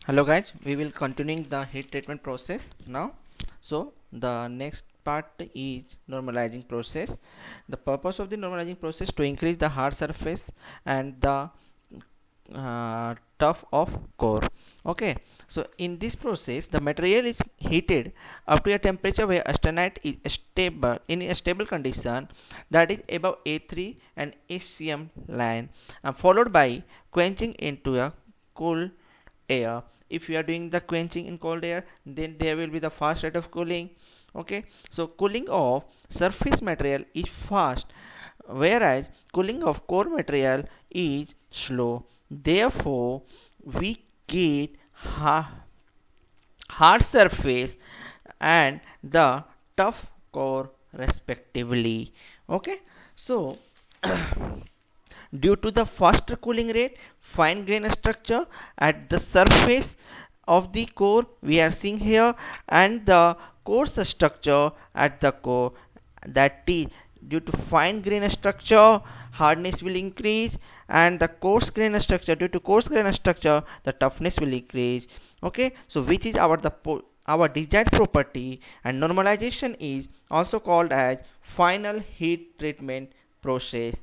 Hello guys, we will continuing the heat treatment process now. So the next part is normalizing process. The purpose of the normalizing process to increase the hard surface and the tough of core. Okay, so in this process the material is heated up to a temperature where austenite is stable in a stable condition, that is above A3 and HCM line, and followed by quenching into a cool air. If you are doing the quenching in cold air, then there will be the fast rate of cooling. Okay, so cooling of surface material is fast, whereas cooling of core material is slow. Therefore we get hard surface and the tough core respectively. Okay, so due to the faster cooling rate, fine grain structure at the surface of the core we are seeing here, and the coarse structure at the core, that is due to fine grain structure hardness will increase, and the coarse grain structure, due to coarse grain structure the toughness will increase. Okay, so which is our desired property, and normalization is also called as final heat treatment process.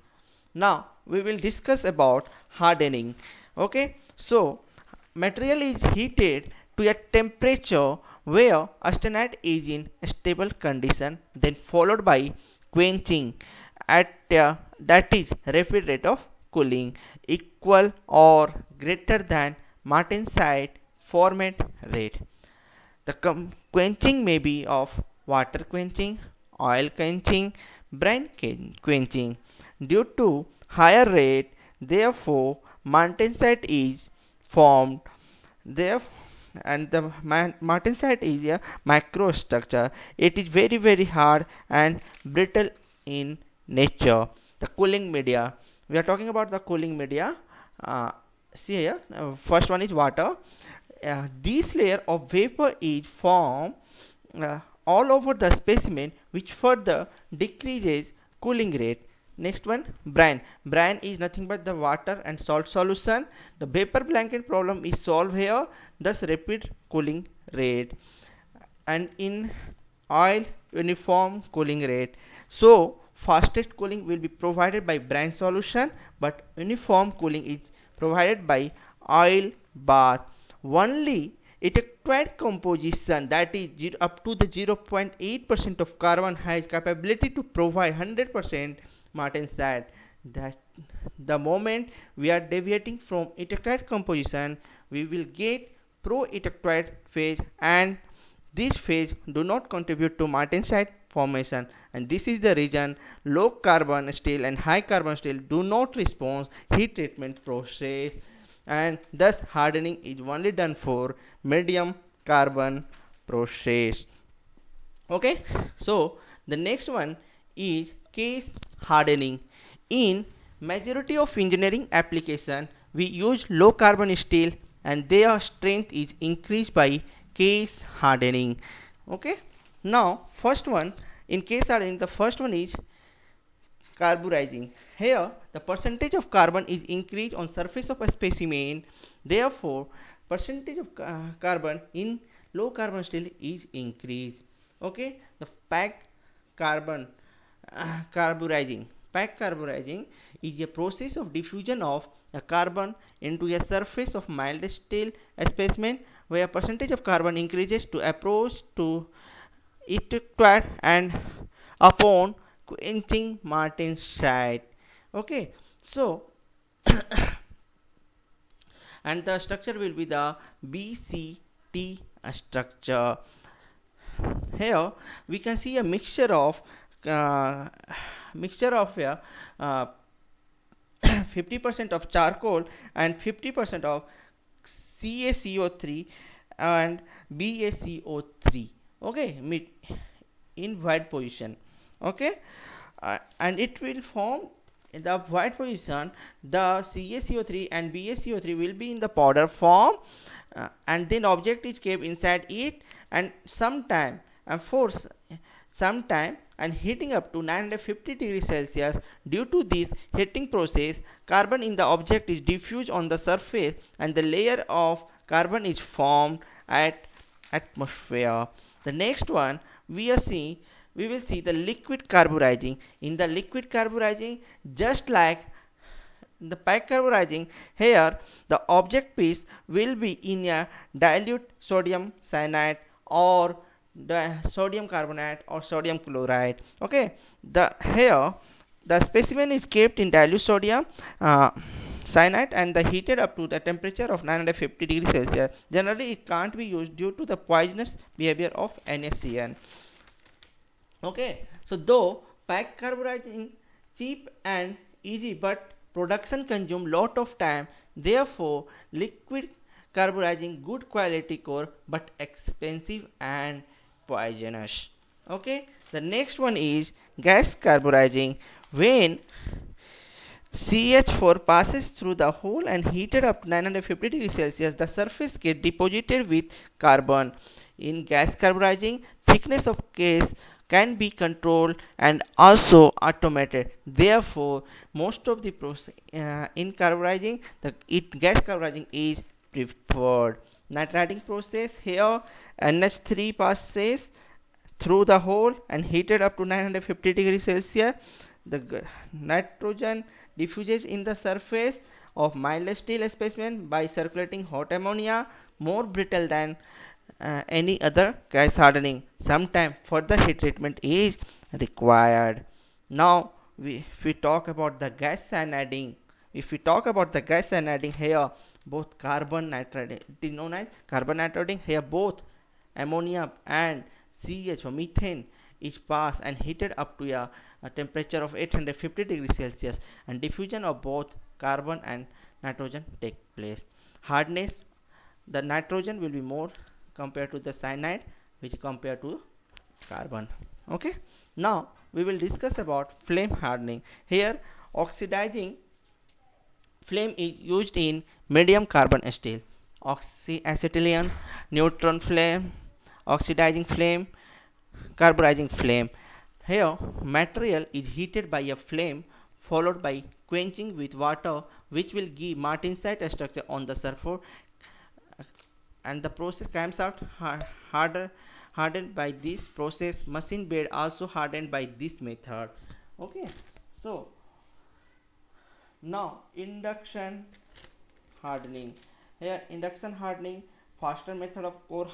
Now we will discuss about hardening. Okay, so material is heated to a temperature where austenite is in stable condition, then followed by quenching at that is rapid rate of cooling equal or greater than martensite formant rate. The quenching may be of water quenching, oil quenching, brine quenching. Due to higher rate, therefore, martensite is formed. There, and the martensite is a microstructure. It is very hard and brittle in nature. The cooling media. We are talking about the cooling media. See here. First one is water. This layer of vapor is formed all over the specimen, which further decreases cooling rate. Next one, brine. Brine is nothing but the water and salt solution. The vapor blanket problem is solved here, thus rapid cooling rate. And in oil, uniform cooling rate. So fastest cooling will be provided by brine solution, but uniform cooling is provided by oil bath. Only electrolyte composition, that is up to the 0.8% of carbon, has capability to provide 100% martensite. That the moment we are deviating from electrolyte composition, we will get pro-electrolyte phase, and this phase do not contribute to martensite formation, and this is the reason low carbon steel and high carbon steel do not respond heat treatment process, and thus hardening is only done for medium carbon process. Okay, so the next one is case hardening. In majority of engineering application we use low carbon steel, and their strength is increased by case hardening. Okay, now first one, in case hardening, the first one is carburizing. Here the percentage of carbon is increased on surface of a specimen, therefore percentage of carbon in low carbon steel is increased. Okay, the pack carbon carburizing. Pack carburizing is a process of diffusion of a carbon into a surface of mild steel specimen, where percentage of carbon increases to approach to it and upon quenching martensite. Okay, so and the structure will be the BCT structure. Here we can see a mixture of uh, 50% of charcoal and 50% of CaCO3 and BaCO3. Okay, in white position. Okay, and it will form in the white position. The CaCO3 and BaCO3 will be in the powder form, and then object is kept inside it, and sometime and for some time and heating up to 950 degrees Celsius. Due to this heating process, carbon in the object is diffused on the surface, and the layer of carbon is formed at atmosphere. The next one we will see the liquid carburizing. In the liquid carburizing, just like the pack carburizing, here the object piece will be in a dilute sodium cyanide or the sodium carbonate or sodium chloride. Okay, the here the specimen is kept in dilute sodium cyanide and the heated up to the temperature of 950 degrees Celsius. Generally, it can't be used due to the poisonous behavior of NaCN. Okay, so though pack carburizing cheap and easy, but production consume lot of time, therefore liquid carburizing good quality core but expensive and poisonous. Okay, the next one is gas carburizing. When CH4 passes through the hole and heated up to 950 degrees Celsius, the surface gets deposited with carbon. In gas carburizing, thickness of gas can be controlled and also automated. Therefore, most of the process in carburizing, gas carburizing is preferred. Nitrating process, here NH3 passes through the hole and heated up to 950 degrees Celsius. The nitrogen diffuses in the surface of mild steel specimen by circulating hot ammonia, more brittle than any other gas hardening. Sometimes further heat treatment is required. Now, if we talk about the gas cyaniding, here both carbon nitride, it is known as carbon nitriding. Here both ammonia and CH or methane is passed and heated up to a temperature of 850 degrees Celsius, and diffusion of both carbon and nitrogen take place. Hardness, the nitrogen will be more compared to the cyanide, which compared to carbon. Okay, now we will discuss about flame hardening. Here oxidizing flame is used in medium carbon steel, oxyacetylene, neutron flame, oxidizing flame, carburizing flame. Here material is heated by a flame followed by quenching with water, which will give martensite structure on the surface, and the process comes out hardened by this process. Machine bed also hardened by this method. Okay, so now induction hardening. Here induction hardening, faster method of core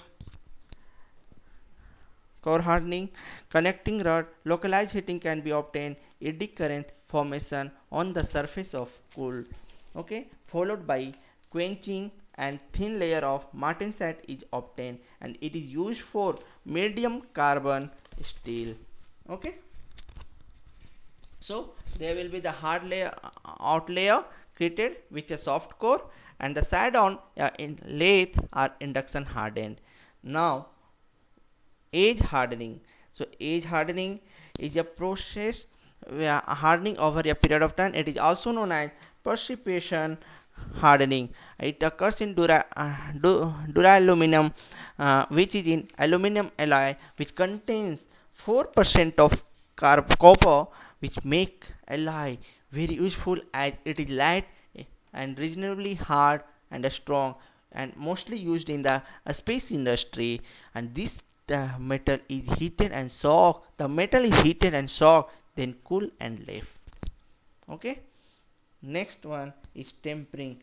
hardening. Connecting rod, localized heating can be obtained, eddy current formation on the surface of cool. Okay, followed by quenching and thin layer of martensite is obtained, and it is used for medium carbon steel. Okay, so there will be the hard layer, out layer created with a soft core, and the side on in lathe are induction hardened. Now edge hardening. So edge hardening is a process where hardening over a period of time. It is also known as precipitation hardening. It occurs in duraluminum, which is in aluminum alloy, which contains 4% of copper, which make alloy very useful as it is light and reasonably hard and strong, and mostly used in the space industry. And this metal is heated and soaked. The metal is heated and soaked, then cool and left. Okay. Next one is tempering.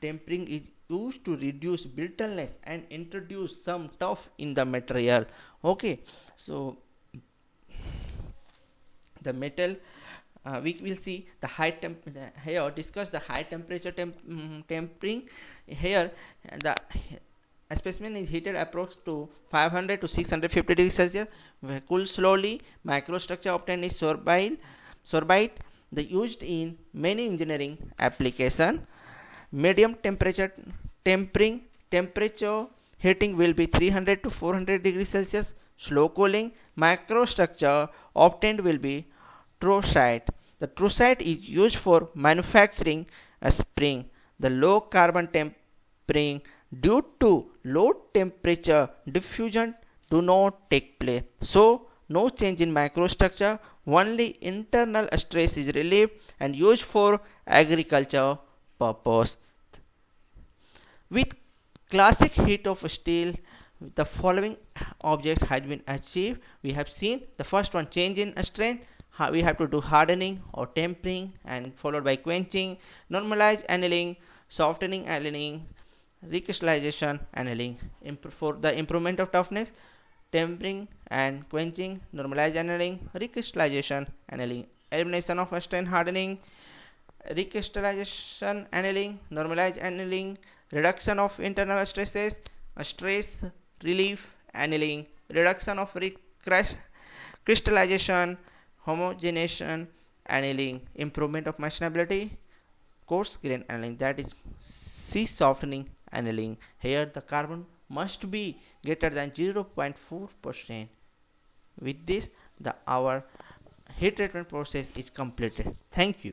Tempering is used to reduce brittleness and introduce some tough in the material. Okay, so the metal we will see the high temp here discuss the high temperature tempering. Here the specimen is heated approx to 500 to 650 degrees Celsius. Cool slowly. Microstructure obtained is sorbite. The used in many engineering application. Medium temperature tempering. Temperature heating will be 300 to 400 degrees Celsius. Slow cooling. Microstructure obtained will be trocite. The trocite is used for manufacturing a spring. The low carbon tempering, due to low temperature, diffusion do not take place. So no change in microstructure, only internal stress is relieved and used for agriculture purpose. With classic heat of steel, the following object has been achieved. We have seen the first one, change in strength. We have to do hardening or tempering, and followed by quenching, normalize annealing, softening annealing, recrystallization annealing. For the improvement of toughness, tempering and quenching, normalize annealing, recrystallization annealing, elimination of strain hardening, recrystallization annealing, normalize annealing, reduction of internal stresses, stress relief annealing, reduction of crystallization, homogenization annealing, improvement of machinability, coarse grain annealing, that is C softening annealing. Here the carbon must be greater than 0.4%. With this, our heat treatment process is completed. Thank you.